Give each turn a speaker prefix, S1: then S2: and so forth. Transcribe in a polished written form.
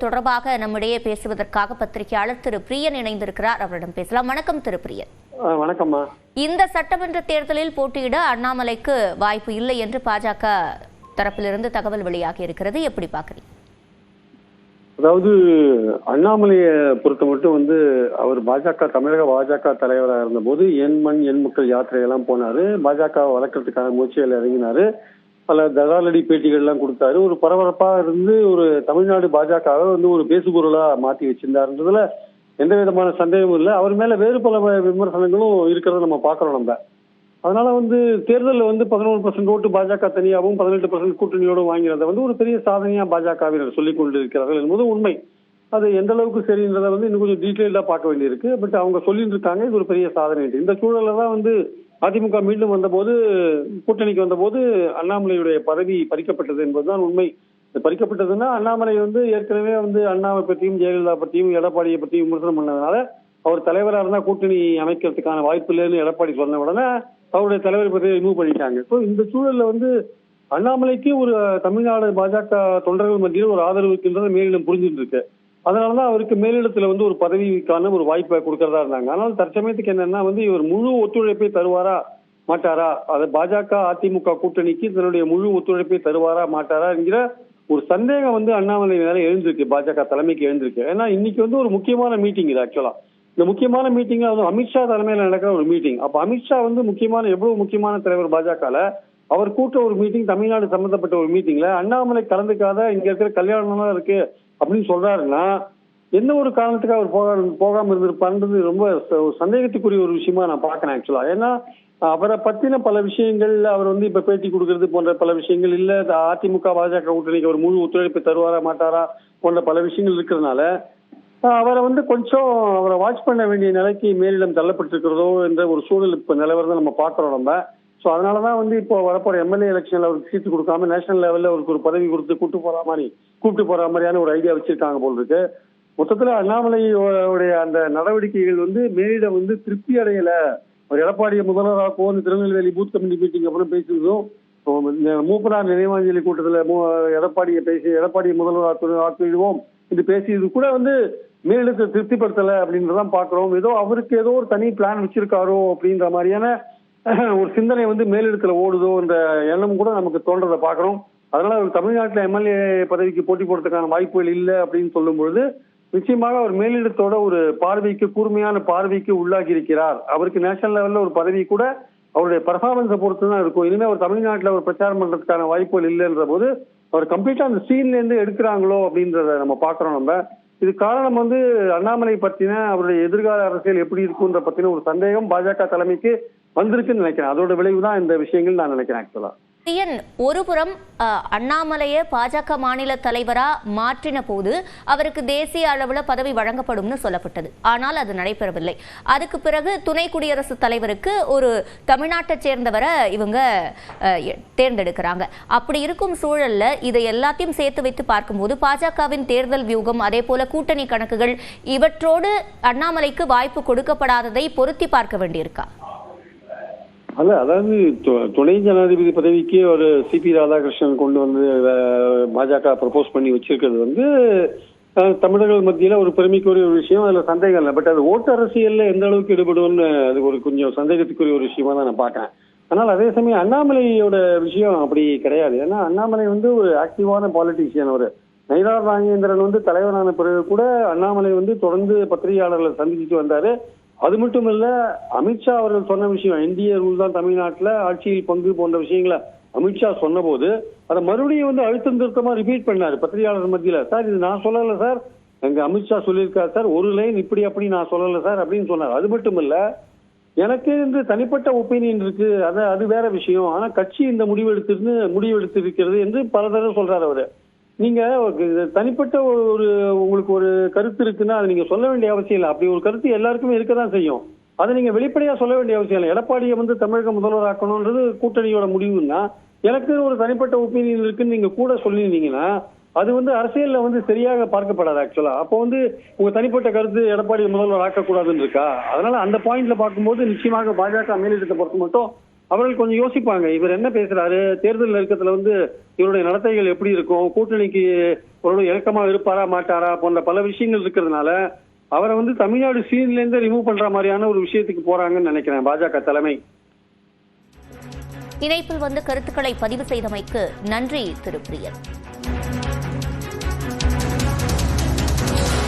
S1: தொடர்பாக நம்மிடையே பேசுவதற்காக பத்திரிகையாளர் திரு பிரியன் இணைந்திருக்கிறார். அவரிடம் பேசலாம். வணக்கம் திரு பிரியன்.
S2: வணக்கம்மா.
S1: இந்த சட்டமன்ற தேர்தலில் போட்டியிட அண்ணாமலைக்கு வாய்ப்பு இல்லை என்று பாஜக தரப்பிலிருந்து தகவல் வெளியாகி இருக்கிறது. எப்படி பாக்குறீங்க?
S2: அதாவது அண்ணாமலையை பொறுத்த மட்டும் அவர் தமிழக பாஜக தலைவராக இருந்த போது என் மண் என் மக்கள் யாத்திரையெல்லாம் போனாரு. பாஜக வளர்க்கறதுக்கான முயற்சிகள் இறங்கினாரு. பல தகாலடி பேட்டிகள்லாம் கொடுத்தாரு. ஒரு பரபரப்பா இருந்து ஒரு தமிழ்நாடு பாஜகவை ஒரு பேசுபொருளா மாத்தி வச்சிருந்தாருன்றதுல எந்த விதமான சந்தேகமும் இல்லை. அவர் மேல வேறு பல விமர்சனங்களும் இருக்கிறத நம்ம பாக்குறோம். நம்ம அதனால தேர்தலில் 11% ஓட்டு பாஜக தனியாகவும் 18% கூட்டணியோடும் வாங்கிறத ஒரு பெரிய சாதனையா பாஜகவினர் சொல்லிக் கொண்டிருக்கிறார்கள் என்பது உண்மை. அது எந்த அளவுக்கு சரின்றதை இன்னும் கொஞ்சம் டீட்டெயிலா பார்க்க வேண்டியிருக்கு. பட் அவங்க சொல்லிட்டு இருக்காங்க இது ஒரு பெரிய சாதனை. இந்த சூழல்ல தான் அதிமுக மீண்டும் வந்தபோது, கூட்டணிக்கு வந்தபோது அண்ணாமலையுடைய பதவி பறிக்கப்பட்டது என்பதுதான் உண்மை. பறிக்கப்பட்டதுன்னா அண்ணாமலை ஏற்கனவே அண்ணாவை பற்றியும் ஜெயலலிதா பற்றியும் எடப்பாடியை பற்றியும் விமர்சனம் பண்ணதுனால அவர் தலைவராக இருந்தா கூட்டணி அமைக்கிறதுக்கான வாய்ப்பு இல்லைன்னு எடப்பாடி சொன்ன உடனே அவருடைய தலைவர் பற்றியை ரிமூவ் பண்ணிட்டாங்க. ஸோ இந்த சூழல்ல அண்ணாமலைக்கு ஒரு தமிழ்நாடு பாஜக தொண்டர்கள் மத்தியில் ஒரு ஆதரவு இருக்கின்றதை மேலிடம் புரிஞ்சுட்டு இருக்கு. அதனாலதான் அவருக்கு மேலிடத்துல ஒரு பதவிக்கான ஒரு வாய்ப்பை கொடுக்கறதா இருந்தாங்க. ஆனால் தற்சமயத்துக்கு என்னன்னா இவர் முழு ஒத்துழைப்பை தருவாரா மாட்டாரா, அது பாஜக அதிமுக கூட்டணிக்கு தன்னுடைய முழு ஒத்துழைப்பை தருவாரா மாட்டாரா என்கிற ஒரு சந்தேகம் அண்ணாமலை மேல எழுந்திருக்கு, பாஜக தலைமைக்கு எழுந்திருக்கு. ஏன்னா இன்னைக்கு ஒரு முக்கியமான மீட்டிங் இது. ஆக்சுவலா இந்த முக்கியமான மீட்டிங்ல அமித்ஷா தலைமையில நடக்கிற ஒரு மீட்டிங். அப்ப அமித்ஷா எவ்வளவு முக்கியமான தலைவர் பாஜகல அவர் கூட்ட ஒரு மீட்டிங், தமிழ்நாடு சம்பந்தப்பட்ட ஒரு மீட்டிங்ல அண்ணாமலை கலந்துக்காத இங்க இருக்கிற கல்யாணம் இருக்கு அப்படின்னு சொல்றாருன்னா என்ன ஒரு காரணத்துக்கு அவர் போகாம இருந்திருப்பான்றது ரொம்ப சந்தேகத்துக்குரிய ஒரு விஷயமா நான் பாக்கிறேன் ஆக்சுவலா. ஏன்னா அவரை பத்தின பல விஷயங்கள் அவர் இப்ப பேட்டி கொடுக்கறது போன்ற பல விஷயங்கள் இல்ல, அதிமுக பாஜக கூட்டணிக்கு அவர் முழு ஒத்துழைப்பு தருவாரா மாட்டாரா போன்ற பல விஷயங்கள் இருக்கிறதுனால அவரை கொஞ்சம் அவரை வாட்ச் பண்ண வேண்டிய நிலைக்கு மேலிடம் தள்ளப்பட்டிருக்கிறதோ என்ற ஒரு சூழல் இப்ப நிலவரத்தை நம்ம பாக்குறோம் நம்ம. ஸோ அதனாலதான் இப்போ வரப்போற எம்எல்ஏ எலெக்ஷன்ல அவருக்கு சீட்டு கொடுக்காம நேஷனல் லெவல்ல அவருக்கு ஒரு பதவி கொடுத்து கூப்பிட்டு போற மாதிரியான ஒரு ஐடியா வச்சிருக்காங்க போல் இருக்கு. மொத்தத்துல அண்ணாமலையோடைய அந்த நடவடிக்கைகள் மேலிடம் திருப்தி அடையல. ஒரு எடப்பாடியை முதல்வராக்குவோம் திருநெல்வேலி பூத் கமிட்டி மீட்டிங் அப்புறம் பேசியதும் மூப்பனார் நினைவாஞ்சலி கூட்டத்துல எடப்பாடியை முதல்வராக்குவோம் இது பேசியது கூட மேலிடத்தை திருப்திப்படுத்தல அப்படின்றதான் பாக்குறோம். அவருக்கு ஏதோ ஒரு தனி பிளான் வச்சிருக்காரோ அப்படின்ற மாதிரியான ஒரு சிந்தனை மேலிடத்துல ஓடுதோ என்ற எண்ணம் கூட நமக்கு தோன்றதை பாக்குறோம். அதனால அவர் தமிழ்நாட்டில் எம்எல்ஏ பதவிக்கு போட்டி போடுறதுக்கான வாய்ப்புகள் இல்லை அப்படின்னு சொல்லும் பொழுது நிச்சயமாக அவர் மேலிடத்தோட ஒரு கூர்மையான பார்வைக்கு உள்ளாகி இருக்கிறார். அவருக்கு நேஷனல் லெவல்ல ஒரு பதவி கூட அவருடைய பர்ஃபார்மன்ஸை பொறுத்து தான் இருக்கும். இனிமே அவர் தமிழ்நாட்டில் ஒரு பிரச்சாரம் பண்றதுக்கான வாய்ப்புகள் இல்லைன்ற போது அவர் கம்ப்ளீட்டா அந்த சீன்ல இருந்து எடுக்கிறாங்களோ அப்படின்றத நம்ம பாக்குறோம். நம்ம இது காரணம் அண்ணாமலை பத்தின அவருடைய எதிர்கால அரசியல் எப்படி இருக்குன்ற பத்தின ஒரு சந்தேகம் பாஜக தலைமைக்கு வந்திருக்குன்னு நினைக்கிறேன். அதோட விளைவுதான் இந்த விஷயங்கள் நான் நினைக்கிறேன் ஆக்சுவலா.
S1: ஒருபுறம் அண்ணாமலையை பாஜக மாநில தலைவரா மாற்றின போது அவருக்கு தேசிய அளவுல பதவி வழங்கப்படும் சொல்லப்பட்டது. ஆனால் அது நடைபெறவில்லை. அதுக்கு பிறகு துணை குடியரசுத் தலைவருக்கு ஒரு தமிழ்நாட்டை சேர்ந்தவரை இவங்க தேர்ந்தெடுக்கிறாங்க. அப்படி இருக்கும் சூழல்ல இதை எல்லாத்தையும் சேர்த்து வைத்து பார்க்கும்போது பாஜகவின் தேர்தல் வியூகம் அதே போல கூட்டணி கணக்குகள் இவற்றோடு அண்ணாமலைக்கு வாய்ப்பு கொடுக்கப்படாததை பொருத்தி பார்க்க வேண்டியிருக்கா?
S2: அதாவது துணை ஜனாதிபதி பதவிக்கு ஒரு சிபி ராதாகிருஷ்ணன் கொண்டு பாஜக ப்ரப்போஸ் பண்ணி வச்சிருக்கிறது தமிழர்கள் மத்தியில ஒரு பெருமைக்குரிய ஒரு விஷயம். அதுல சந்தேகம் இல்லை. பட் அது ஓட்டு அரசியல்ல எந்த அளவுக்கு ஈடுபடும்னு அது ஒரு கொஞ்சம் சந்தேகத்துக்குரிய ஒரு விஷயமா தான் நான் பாக்கிறேன். ஆனால் அதே சமயம் அண்ணாமலையோட விஷயம் அப்படி கிடையாது. ஏன்னா அண்ணாமலை ஒரு ஆக்டிவான பாலிட்டிஷியன். ஒரு நயினார் நாகேந்திரன் தலைவரான பிறகு கூட அண்ணாமலை தொடர்ந்து பத்திரிகையாளர்களை சந்திச்சுட்டு வந்தாரு. அது மட்டும் இல்ல, அமித்ஷா அவர்கள் சொன்ன விஷயம் என்டிஏ ரூல் தான் தமிழ்நாட்டுல ஆட்சியில் பங்கு போன்ற விஷயங்களை அமித்ஷா சொன்ன போது அதை மறுபடியும் அழுத்தம் திருத்தமா ரிப்பீட் பண்ணாரு பத்திரிகையாளர் மத்தியில. சார் இது நான் சொல்லல சார், எங்க அமித்ஷா சொல்லியிருக்காரு சார், ஒரு லைன் இப்படி அப்படி நான் சொல்லல சார் அப்படின்னு சொன்னார். அது மட்டும் இல்ல, எனக்கு தனிப்பட்ட ஒப்பீனியன் இருக்கு, அது வேற விஷயம். ஆனா கட்சி இந்த முடிவெடுத்திருக்கிறது என்று பல தடவை சொல்றாரு அவரு. நீங்க தனிப்பட்ட உங்களுக்கு ஒரு கருத்து இருக்குன்னா அதை நீங்க சொல்ல வேண்டிய அவசியம் இல்லை. அப்படி ஒரு கருத்து எல்லாருக்குமே இருக்கதான் செய்யும். அதை நீங்க வெளிப்படையா சொல்ல வேண்டிய அவசியம் இல்லை. எடப்பாடியை தமிழக முதல்வராக்கணும்ன்றது கூட்டணியோட முடிவுன்னா எனக்கு ஒரு தனிப்பட்ட ஒப்பீனியன் இருக்குன்னு நீங்க கூட சொல்லியிருந்தீங்கன்னா அது அரசியல்ல சரியாக பார்க்கப்படாது ஆக்சுவலா. அப்போ உங்க தனிப்பட்ட கருத்து எடப்பாடியை முதல்வர் ஆக்கக்கூடாதுன்னு இருக்கா? அதனால அந்த பாயிண்ட்ல பார்க்கும்போது நிச்சயமாக பாஜக மேலிடத்தை பொறுத்த மட்டும் அவர்கள் கொஞ்சம் யோசிப்பாங்க, இவர் என்ன பேசுறாரு, தேர்தல் நெருக்கத்துல வந்து இவருடைய நடத்தைகள் எப்படி இருக்கும், கூட்டணிக்கு ஒரு இணக்கமா இருப்பாரா மாட்டாரா போன்ற பல விஷயங்கள் இருக்கிறதுனால அவரை வந்து தமிழ்நாடு சீன்ல இருந்து ரிமூவ் பண்ற மாதிரியான ஒரு விஷயத்துக்கு போறாங்கன்னு நினைக்கிறேன் பாஜக தலைமை.
S1: இணைப்பில் வந்து கருத்துக்களை பதிவு செய்தமைக்கு நன்றி திரு பிரியன்.